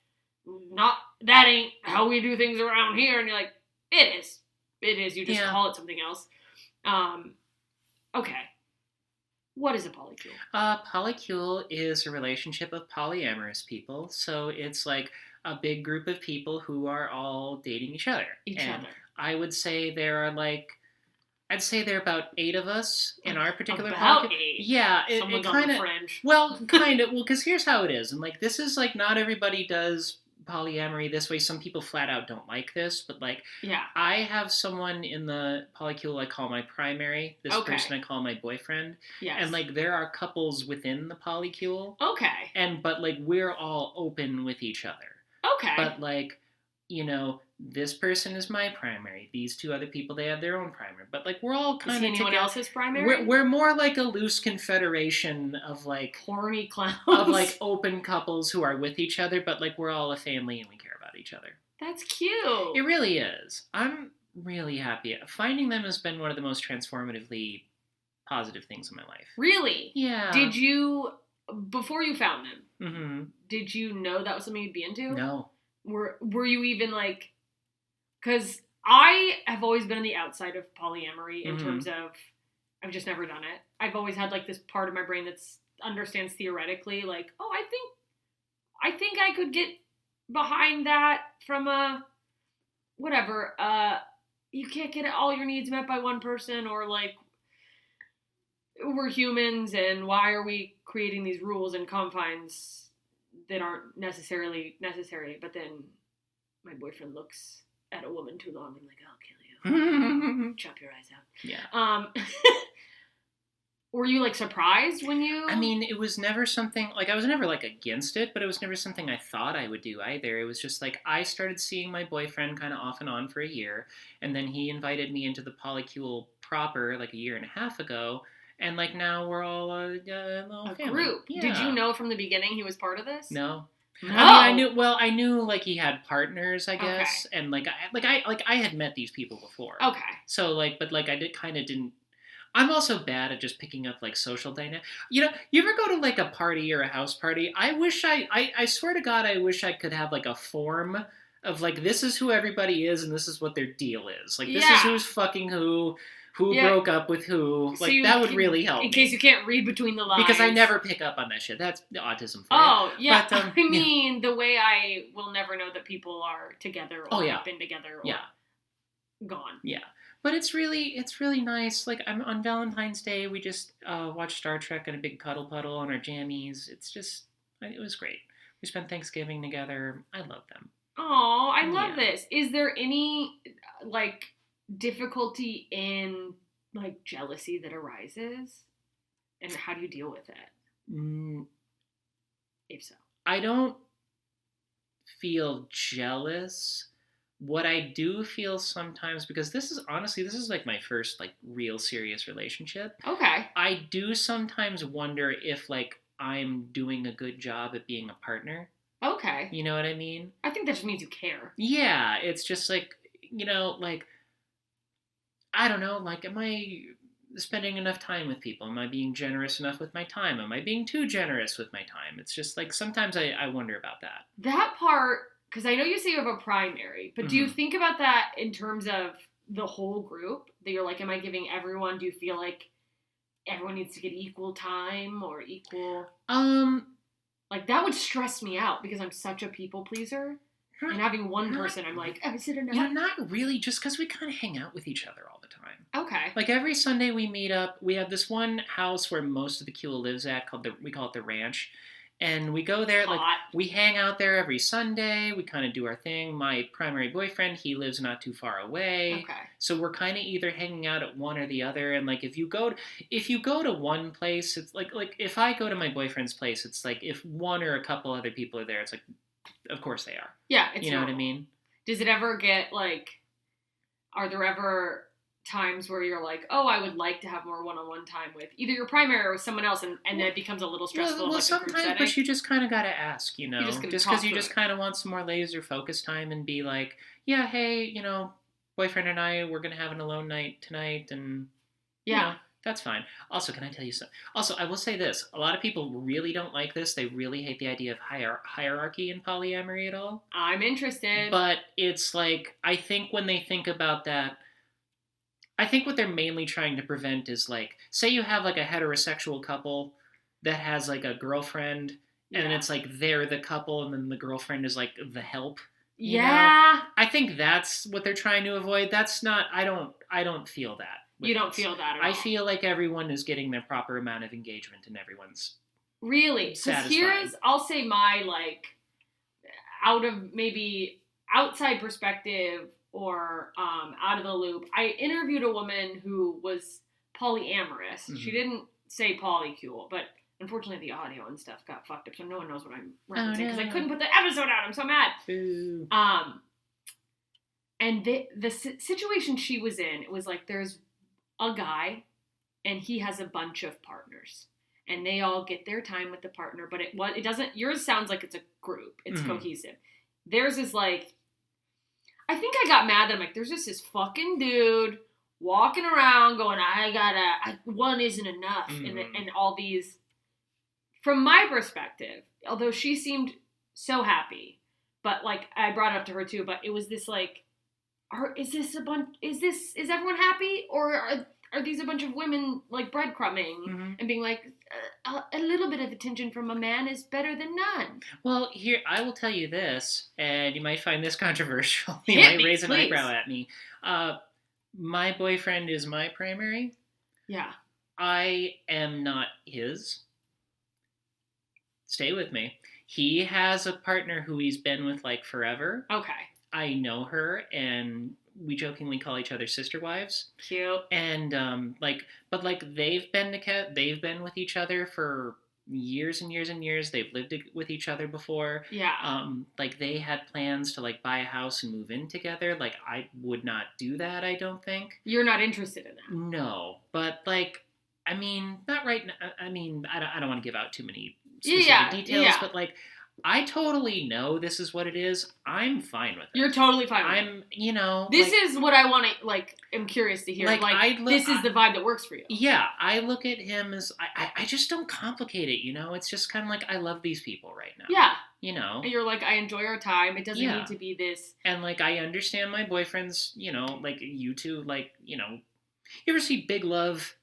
that ain't how we do things around here. And you're like, it is. It is. You just call it something else. Okay. What is a polycule? Polycule is a relationship of polyamorous people. So it's like a big group of people who are all dating each other. Each other. I would say there are I'd say there are about 8 of us in our particular about polycule. 8? Yeah. Someone's on the fringe. Well, kind of. Well, because here's how it is. And this is not everybody does polyamory this way. Some people flat out don't like this, but I have someone in the polycule I call my primary. This person I call my boyfriend. Yes. And there are couples within the polycule. Okay. But we're all open with each other. Okay. But this person is my primary. These 2 other people, they have their own primary. But we're all kind of anyone else's primary? We're more like a loose confederation of horny clowns. Of open couples who are with each other, but we're all a family and we care about each other. That's cute. It really is. I'm really happy. Finding them has been one of the most transformatively positive things in my life. Really? Yeah. Did you, before you found them, mm-hmm. did you know that was something you'd be into? No. Were you even because I have always been on the outside of polyamory in terms of, I've just never done it. I've always had this part of my brain that understands theoretically, I think I could get behind that from whatever, you can't get all your needs met by one person, or we're humans and why are we creating these rules and confines that aren't necessarily necessary, but then my boyfriend looks at a woman too long and I'll kill you. Chop your eyes out. Yeah. Were you surprised when you... I mean, it was never something, I was never against it, but it was never something I thought I would do either. It was just I started seeing my boyfriend kind of off and on for a year, and then he invited me into the polycule proper a year and a half ago. And now we're all a little family. Group. Yeah. Did you know from the beginning he was part of this? No. No. I mean, I knew he had partners, I guess, and I had met these people before. Okay. So I didn't. I'm also bad at just picking up social dynamics. You ever go to a party or a house party? I swear to God, I wish I could have a form of this is who everybody is and this is what their deal is. This is who's fucking who broke up with who. So that would really help. In case you can't read between the lines. Because I never pick up on that shit. That's autism for you. Yeah. But, I mean, the way I will never know that people are together or have been together or gone. Yeah. But it's really nice. I'm on Valentine's Day, we just watched Star Trek in a big cuddle puddle on our jammies. It was great. We spent Thanksgiving together. I love them. Oh, I love this. Is there any, difficulty in, jealousy that arises? And how do you deal with it? If so. I don't feel jealous. What I do feel sometimes, because this is my first real serious relationship. Okay. I do sometimes wonder if I'm doing a good job at being a partner. Okay. You know what I mean? I think that just means you care. Yeah, it's just I don't know, am I spending enough time with people? Am I being generous enough with my time? Am I being too generous with my time? It's just sometimes I wonder about that. That part, because I know you say you have a primary, but do you think about that in terms of the whole group? That you're am I giving everyone? Do you feel everyone needs to get equal time or equal... Like, that would stress me out because I'm such a people pleaser. And having one person, I'm like, oh, is it enough? Not really, just because we kind of hang out with each other all the time. Okay. Like, every Sunday we meet up. We have this one house where most of the Kule lives at, we call it the Ranch. And we go there, like, we hang out there every Sunday. We kind of do our thing. My primary boyfriend, he lives not too far away. Okay. So we're kind of either hanging out at one or the other. And, like, if you go to one place, it's like if I go to my boyfriend's place, it's like if one or a couple other people are there, it's like, of course they are. Yeah, it's You know normal. what I mean? Does it ever get, like, are there ever times where you're like, oh, I would like to have more one-on-one time with either your primary or with someone else, and then it becomes a little stressful? Well, like sometimes, but you just kind of got to ask, You just because you just kind of want some more laser focus time and be like, yeah, hey, boyfriend and I, we're going to have an alone night tonight, and, that's fine. Also, can I tell you something? Also, I will say this. A lot of people really don't like this. They really hate the idea of hierarchy in polyamory at all. I'm interested. But it's like, I think when they think about that, I think what they're mainly trying to prevent is, like, say you have, like, a heterosexual couple that has, like, a girlfriend, and it's like they're the couple, and then the girlfriend is, like, the help. You know? I think that's what they're trying to avoid. That's not, I don't feel that. You don't feel that at all? I feel like everyone is getting their proper amount of engagement and everyone's really satisfied. Here's, I'll say my, like, out of maybe outside perspective or out of the loop. I interviewed a woman who was polyamorous. Mm-hmm. She didn't say polycule, but unfortunately the audio and stuff got fucked up, so no one knows what I'm referencing because I couldn't put the episode out. I'm so mad. Ooh. And the situation she was in, it was like there's a guy, and he has a bunch of partners, and they all get their time with the partner, but it doesn't, yours sounds like it's a group, it's cohesive. Theirs is like, I think I got mad that I'm like, there's just this fucking dude walking around going, one isn't enough, and all these, from my perspective, although she seemed so happy, but, like, I brought it up to her too, but it was this, like, is everyone happy, or are these a bunch of women, like, breadcrumbing and being like, a little bit of attention from a man is better than none? Well, here, I will tell you this, and you might find this controversial. You might raise an eyebrow at me. My boyfriend is my primary. Yeah. I am not his. Stay with me. He has a partner who he's been with, like, forever. Okay. I know her, and we jokingly call each other sister wives. Cute. And they've been with each other for years and years and years. They've lived with each other before. Yeah. Like, they had plans to, like, buy a house and move in together. Like, I would not do that, I don't think. You're not interested in that? No, but, like, I mean, not right now. I mean, I don't want to give out too many specific details, but, like, I totally know this is what it is. I'm fine with it. You're totally fine with it. This is what I want to, like, I'm curious to hear. Like, this is the vibe that works for you. Yeah, I look at him as, I just don't complicate it, It's just kind of like, I love these people right now. Yeah. And you're like, I enjoy our time. It doesn't need to be this. And, like, I understand my boyfriend's, like, you two, like, you ever see Big Love?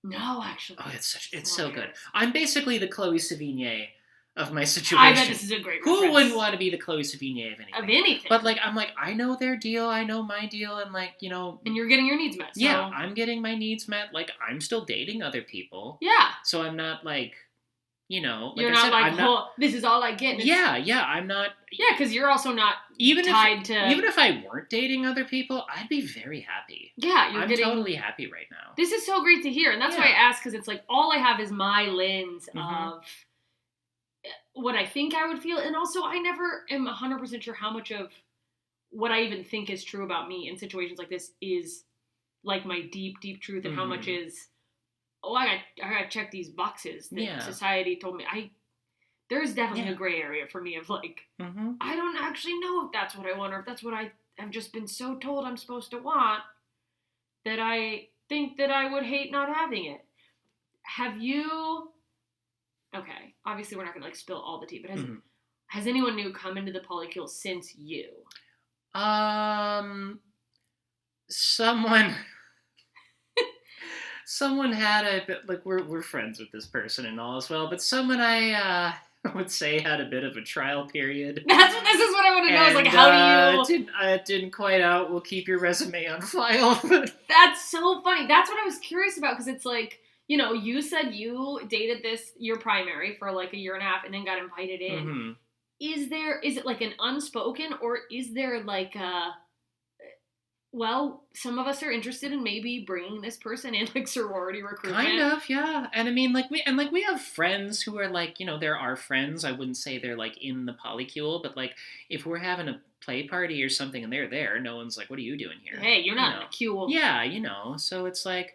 No, actually. Oh, it's so good. I'm basically the Chloe Sevigny of my situation. I bet this is a great reference. Who wouldn't want to be the Chloe Sevigny of anything? Of anything. But, like, I'm like, I know their deal, I know my deal, and, like, And you're getting your needs met. So. Yeah, I'm getting my needs met. Like, I'm still dating other people. Yeah. So I'm not, like, like you're I not said, like, this is all I get. Yeah, I'm not. Yeah, because you're also not even if I weren't dating other people, I'd be very happy. Yeah, I'm totally happy right now. This is so great to hear, and that's why I ask, because it's like, all I have is my lens of what I think I would feel, and also I never am 100% sure how much of what I even think is true about me in situations like this is, like, my deep, deep truth, and how much is, I gotta check these boxes that society told me. There's definitely a gray area for me of, like, I don't actually know if that's what I want, or if that's what I have just been so told I'm supposed to want, that I think that I would hate not having it. Have you... Okay, obviously we're not gonna, like, spill all the tea, but has anyone new come into the Polycules since you? Someone someone had a bit, like, we're friends with this person and all as well, but someone I would say had a bit of a trial period. This is what I want to know. Is like, how do you? Didn't quite out. We'll keep your resume on file. That's so funny. That's what I was curious about, because it's like, you know, you said you dated your primary for like a year and a half and then got invited in. Mm-hmm. Is it like an unspoken, or is there like well, some of us are interested in maybe bringing this person in, like sorority recruitment? Kind of, yeah. And I mean, like we have friends who are like, you know, they're our friends. I wouldn't say they're like in the polycule, but like if we're having a play party or something and they're there, no one's like, what are you doing here? Hey, you're not in a cule. Yeah, you know. So it's like,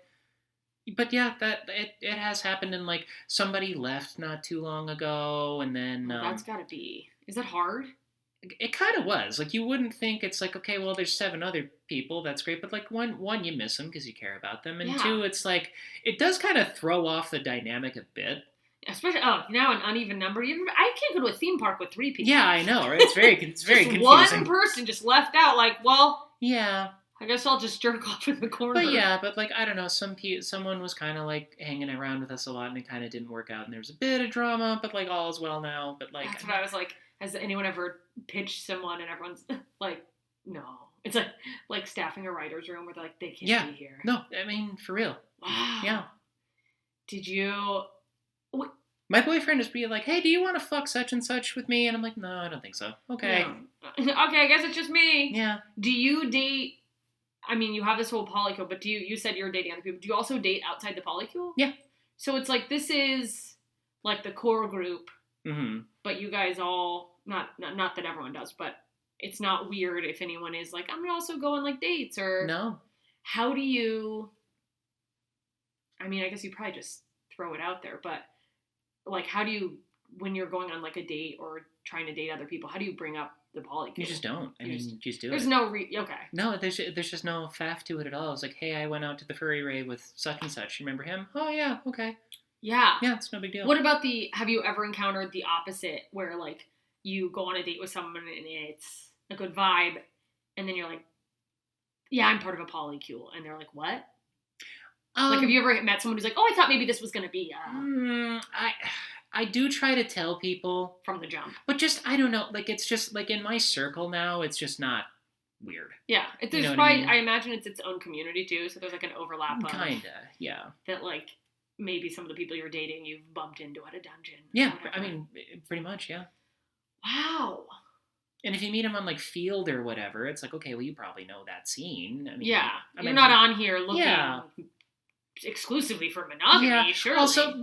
but yeah, that it has happened, and like somebody left not too long ago, and then that's gotta be. Is that hard? It kind of was. Like, you wouldn't think. It's like, okay, well, there's 7 other people. That's great. But, like, one you miss them because you care about them. And 2, it's like, it does kind of throw off the dynamic a bit. Especially, now an uneven number. I can't go to a theme park with 3 people. Yeah, I know, right? It's very confusing. One person just left out, like, well... Yeah. I guess I'll just jerk off in the corner. But yeah, like, I don't know, someone was kind of, like, hanging around with us a lot, and it kind of didn't work out, and there was a bit of drama, but, like, all is well now. But, like... That's what I was like... Has anyone ever pitched someone and everyone's like, no? It's like staffing a writer's room where they're like, they can't be here. No, I mean, for real. Wow. Yeah. Did you... My boyfriend is being like, hey, do you want to fuck such and such with me? And I'm like, no, I don't think so. Okay. No. Okay, I guess it's just me. Yeah. Do you date... I mean, you have this whole polycule, but you said you're dating other people. Do you also date outside the polycule? Yeah. So it's like, this is like the core group. Mm-hmm. But you guys all, not that everyone does, but it's not weird if anyone is like, I'm also going like dates, or... No. How do you... I mean, I guess you probably just throw it out there, but like, how do you, when you're going on like a date or trying to date other people, how do you bring up the polycule? You just don't. You just do it. There's no okay. No, there's just no faff to it at all. It's like, hey, I went out to the furry rave with such and such. You remember him? Oh, yeah, okay. Yeah. Yeah, it's no big deal. What about have you ever encountered the opposite, where like you go on a date with someone and it's a good vibe, and then you're like, yeah, I'm part of a polycule, and they're like, what? Like, have you ever met someone who's like, oh, I thought maybe this was going to be... I do try to tell people... From the jump. But just, I don't know, like, it's just, like, in my circle now, it's just not weird. Yeah. There's probably, I imagine it's its own community, too, so there's, like, an overlap of... Kinda, yeah. That, like, maybe some of the people you're dating you've bumped into at a dungeon. Yeah, I mean, pretty much, yeah. Wow. And if you meet them on, like, Field or whatever, it's like, okay, well, you probably know that scene. I mean, yeah. You're not on here looking... Yeah. Exclusively for monogamy, surely. Also,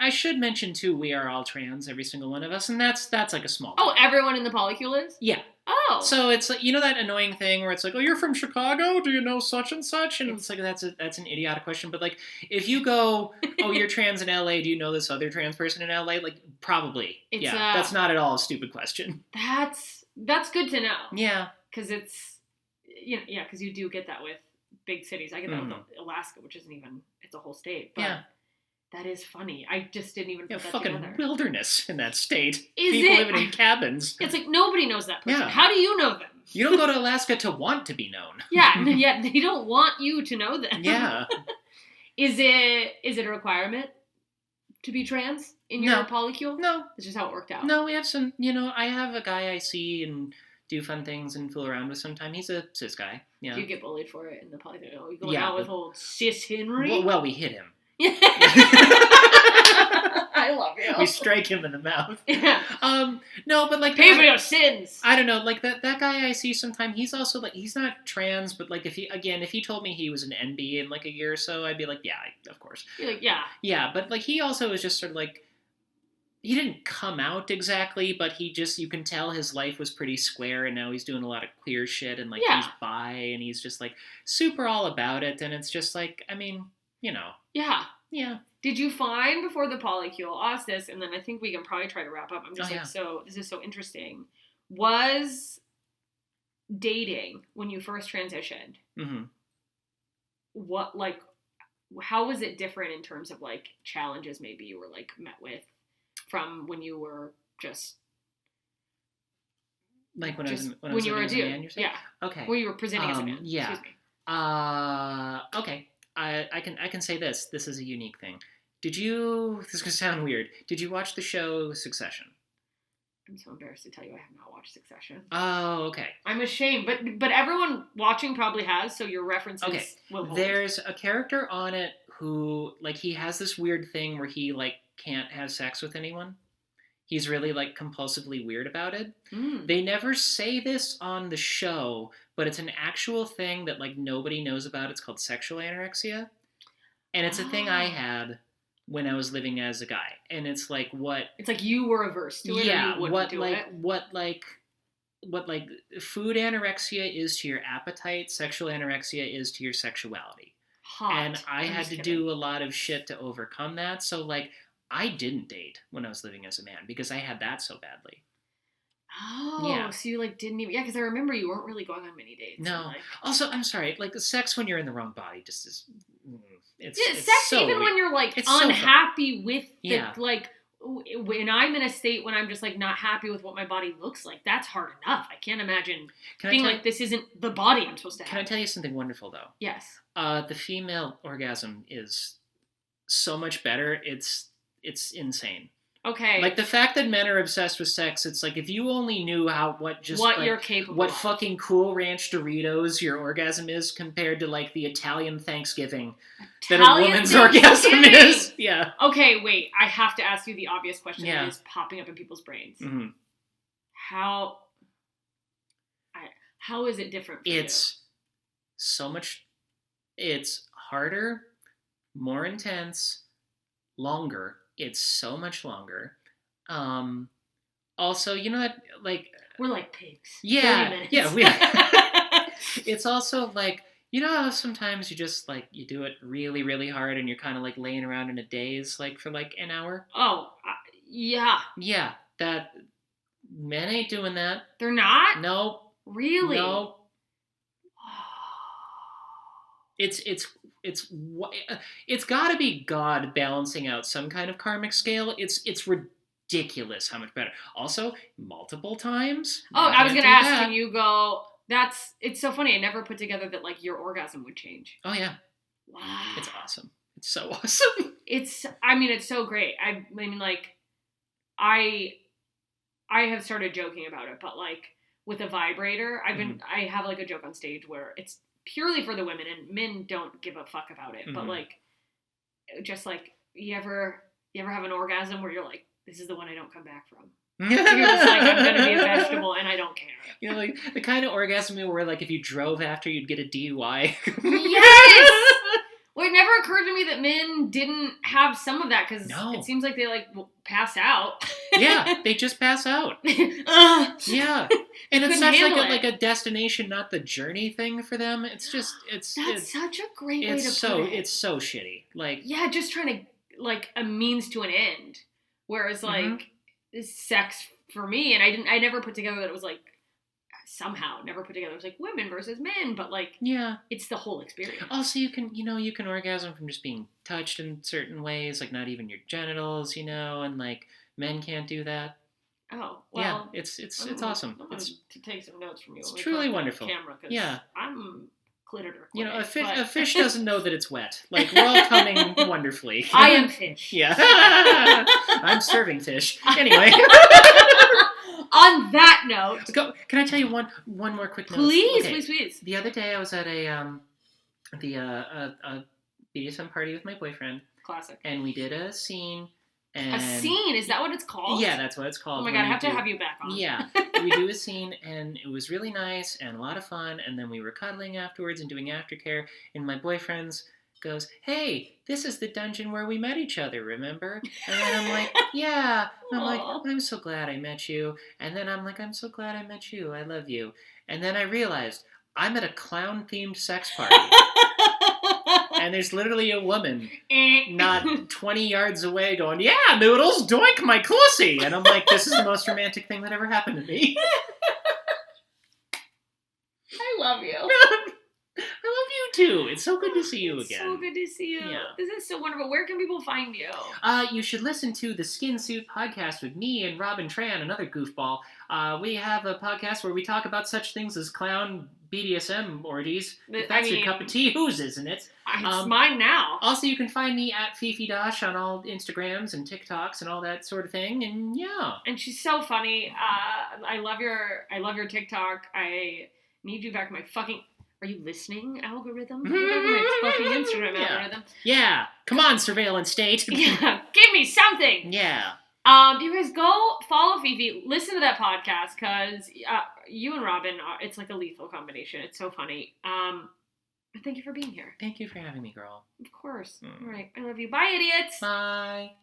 I should mention too, we are all trans, every single one of us, and that's like a small thing. Everyone in the polycule is? Yeah. Oh. So it's like, you know that annoying thing where it's like, oh, you're from Chicago? Do you know such and such? And it's like, that's an idiotic question. But like, if you go, oh, you're trans in LA, do you know this other trans person in LA? Like, probably. That's not at all a stupid question. That's good to know. Yeah. Because it's, because you do get that with big cities. I get that with Alaska, which isn't even, it's a whole state. But that is funny. I just didn't even put that fucking together. Wilderness in that state. Is People living in cabins. It's like nobody knows that person. Yeah. How do you know them? You don't go to Alaska to want to be known. Yeah, they don't want you to know them. Yeah. Is it a requirement to be trans in your polycule? No. It's just how it worked out. No, we have some, I have a guy I see and do fun things and fool around with sometime. He's a cis guy. Yeah. Do you get bullied for it in the polycule? Are you going out with old cis Henry? Well, we hit him. I love you. We strike him in the mouth. Yeah. No, but like, pay for your sins. I don't know. Like that guy I see sometime. He's also like, he's not trans, but like if he told me he was an NB in like a year or so, I'd be like, yeah, of course. You're like, yeah. Yeah, but like he also is just sort of like, he didn't come out exactly, but you can tell his life was pretty square, and now he's doing a lot of queer shit, and like he's bi, and he's just like super all about it, and it's just like, I mean, Yeah. Yeah. Did you find before the polycule, I'll ask this, and then I think we can probably try to wrap up. I'm just this is so interesting. Was dating when you first transitioned, how was it different in terms of like challenges maybe you were like met with from when you were just like when you were a dude? Man, you're saying? Yeah. Okay. When you were presenting as a man. Yeah. Excuse me. Okay. I can say this. This is a unique thing. This is going to sound weird. Did you watch the show Succession? I'm so embarrassed to tell you I have not watched Succession. Oh, okay. I'm ashamed, but everyone watching probably has, so your references will hold. There's a character on it who, like, he has this weird thing where he, like, can't have sex with anyone. He's really, like, compulsively weird about it. They never say this on the show, but it's an actual thing that, like, nobody knows about. It's called sexual anorexia. And it's a thing I had when I was living as a guy. And it's like what... It's like you were averse to it, yeah, or you wouldn't do it. What food anorexia is to your appetite, sexual anorexia is to your sexuality. Hot. And I had to do a lot of shit to overcome that. So, like, I didn't date when I was living as a man because I had that so badly. Oh, yeah. So you, like, didn't even... Yeah, because I remember you weren't really going on many dates. No. Like... Also, I'm sorry, like, the sex when you're in the wrong body just is... It's sex so even weird. When you're, like, it's unhappy so with the, like... When I'm in a state when I'm just, like, not happy with what my body looks like, that's hard enough. I can't imagine being like, this isn't the body I'm supposed to have. Can I tell you something wonderful, though? Yes. The female orgasm is so much better. It's insane. Okay. Like, the fact that men are obsessed with sex, it's like, if you only knew what you're capable of. Fucking Cool Ranch Doritos your orgasm is compared to, like, the Italian Thanksgiving that a woman's orgasm is. Yeah. Okay, wait. I have to ask you the obvious question that is popping up in people's brains. Mm-hmm. How is it different for you? It's so much... It's harder, more intense, longer. It's so much longer. Also, you know what? Like, we're like pigs. Yeah, yeah. It's also like, you know how sometimes you just, like, you do it really, really hard and you're kind of, like, laying around in a daze, like, for, like, an hour? Oh, yeah. Yeah, that... Men ain't doing that. They're not? Nope. Really? Nope. It's got to be God balancing out some kind of karmic scale. It's ridiculous how much better. Also, multiple times. Oh, I was going to ask, can you go... It's so funny. I never put together that, like, your orgasm would change. Oh, yeah. Wow. It's awesome. It's so awesome. It's so great. I mean, like, I have started joking about it, but, like, with a vibrator, I have, like, a joke on stage where it's purely for the women, and men don't give a fuck about it. But, like, just, like, you ever have an orgasm where you're like, this is the one I don't come back from. You're just like, I'm going to be a vegetable, and I don't care. You know, like, the kind of orgasm where, like, if you drove after, you'd get a DUI. Yes! Well, it never occurred to me that men didn't have some of that, because it seems like they, like, pass out. Yeah, they just pass out. Yeah. And it's such like a destination, not the journey thing for them. It's just, it's such a great way to put it. It's so shitty. Like, yeah, just trying to, like, a means to an end. Whereas, like, sex for me, and I never put together that it was, like, somehow never put together it was like women versus men, but, like, yeah, it's the whole experience. Also, you can orgasm from just being touched in certain ways, like not even your genitals, and, like, men can't do that. Oh, well, yeah, it's awesome. I'm to take some notes from you. It's truly wonderful. Camera, yeah, I'm clitored. A fish doesn't know that it's wet. Like, we're all coming wonderfully. I am fish. Yeah, I'm serving fish. Anyway. On that note, can I tell you one more quick note? Please. The other day I was at a BDSM party with my boyfriend. Classic. And we did a scene. And a scene? Is that what it's called? Yeah, that's what it's called. Oh my god, I have to have you back on. Yeah, we do a scene, and it was really nice and a lot of fun. And then we were cuddling afterwards and doing aftercare. And my boyfriend's goes, "Hey, this is the dungeon where we met each other, remember?" And then I'm like, "Yeah." And I'm like, "I'm so glad I met you." And then I'm like, "I'm so glad I met you. I love you." And then I realized I'm at a clown-themed sex party. And there's literally a woman not 20 yards away going, "Yeah, noodles, doink my pussy." And I'm like, this is the most romantic thing that ever happened to me. I love you. I love you to. It's so good to see you again. So good to see you. Yeah. This is so wonderful. Where can people find you? You should listen to the Skin Suit podcast with me and Robin Tran, another goofball. We have a podcast where we talk about such things as clown BDSM orgies. If that's your cup of tea, whose isn't it? It's mine now. Also, you can find me at Fifi Dosch on all Instagrams and TikToks and all that sort of thing. And yeah. And she's so funny. I love your TikTok. I need you back in my fucking... Are you listening, algorithm? My fucking Instagram algorithm. Yeah. Come on, surveillance state. Yeah. Give me something. Yeah. You guys go follow Fifi. Listen to that podcast because you and Robin it's like a lethal combination. It's so funny. Thank you for being here. Thank you for having me, girl. Of course. All right. I love you. Bye, idiots. Bye.